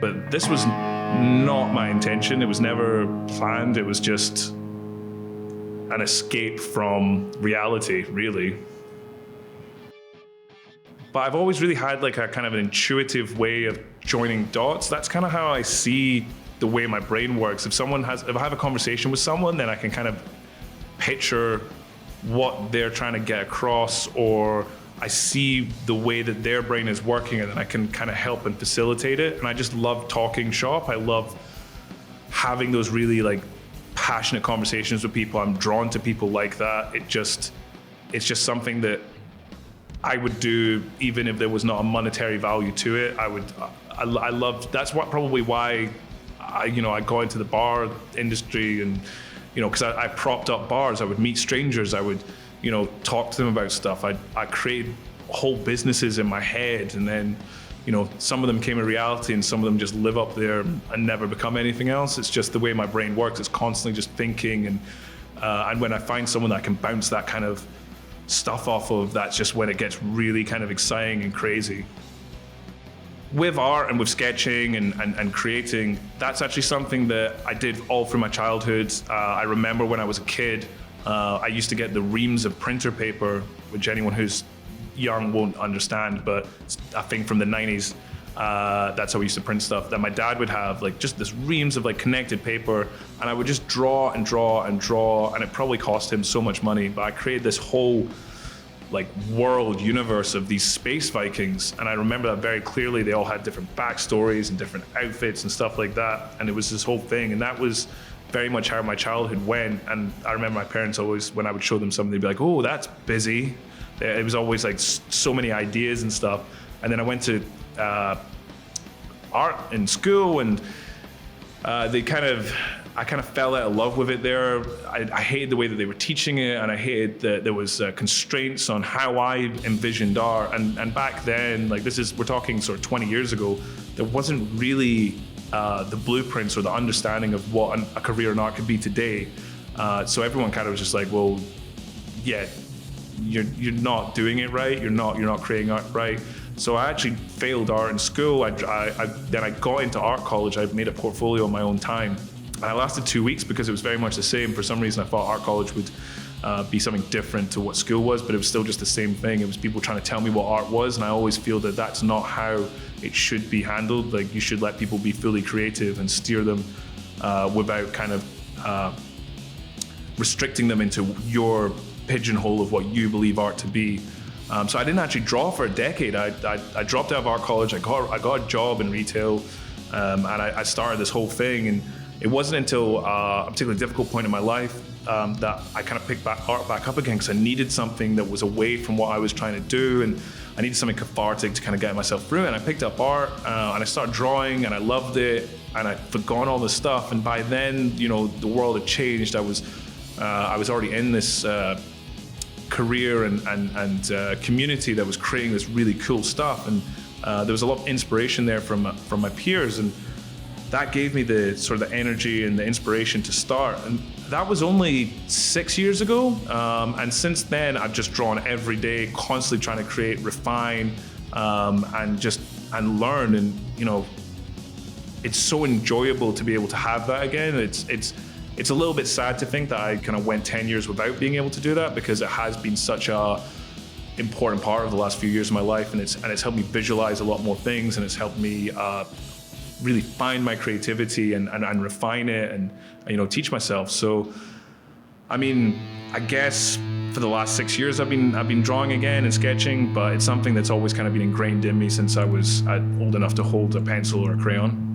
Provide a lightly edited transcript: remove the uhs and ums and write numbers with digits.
But this was not my intention. It was never planned. It was just an escape from reality, really. But I've always really had like a kind of an intuitive way of joining dots. That's kind of how I see the way my brain works. If I have a conversation with someone, then I can kind of picture what they're trying to get across, or I see the way that their brain is working, and then I can kind of help and facilitate it. And I just love talking shop. I love having those really like passionate conversations with people. I'm drawn to people like that. It's just something that I would do even if there was not a monetary value to it. I love, that's what probably why I got into the bar industry, and because I propped up bars. I would meet strangers. I would talk to them about stuff. I created whole businesses in my head, and then some of them came in reality, and some of them just live up there and never become anything else. It's just the way my brain works. It's constantly just thinking, and when I find someone that I can bounce that kind of stuff off of, that's just when it gets really kind of exciting and crazy. With art and with sketching and creating, that's actually something that I did all through my childhood. I remember when I was a kid, I used to get the reams of printer paper, which anyone who's young won't understand, but it's a thing from the 90s. That's how we used to print stuff, that my dad would have like just this reams of like connected paper, and I would just draw and draw and draw, and it probably cost him so much money, but I created this whole like world universe of these space Vikings. And I remember that very clearly. They all had different backstories and different outfits and stuff like that, and it was this whole thing, and that was very much how my childhood went. And I remember my parents always, when I would show them something, they'd be like, oh, that's busy. It was always like so many ideas and stuff. And then I went to art in school, and I kind of fell out of love with it there. I hated the way that they were teaching it, and I hated that there was constraints on how I envisioned art. And back then, like we're talking sort of 20 years ago, there wasn't really the blueprints or the understanding of what a career in art could be today. So everyone kind of was just like, well, yeah, you're not doing it right. You're not creating art right. So I actually failed art in school. Then I got into art college. I made a portfolio on my own time. And I lasted 2 weeks because it was very much the same. For some reason, I thought art college would be something different to what school was, but it was still just the same thing. It was people trying to tell me what art was, and I always feel that that's not how it should be handled. Like, you should let people be fully creative and steer them without kind of restricting them into your pigeonhole of what you believe art to be. So I didn't actually draw for a decade. I dropped out of art college. I got a job in retail, and I started this whole thing. And it wasn't until a particularly difficult point in my life that I kind of picked art back up again, because I needed something that was away from what I was trying to do, and I needed something cathartic to kind of get myself through. And I picked up art, and I started drawing, and I loved it, and I'd forgone all this stuff. And by then, the world had changed. I was already in this career and community that was creating this really cool stuff, and there was a lot of inspiration there from my peers, and that gave me the sort of the energy and the inspiration to start. And that was only 6 years ago, and since then I've just drawn every day, constantly trying to create, refine, and learn. And it's so enjoyable to be able to have that again. It's a little bit sad to think that I kind of went 10 years without being able to do that, because it has been such a important part of the last few years of my life, and it's helped me visualize a lot more things, and it's helped me really find my creativity and refine it, and teach myself. So I mean, I guess for the last 6 years I've been drawing again and sketching, but it's something that's always kind of been ingrained in me since I was old enough to hold a pencil or a crayon.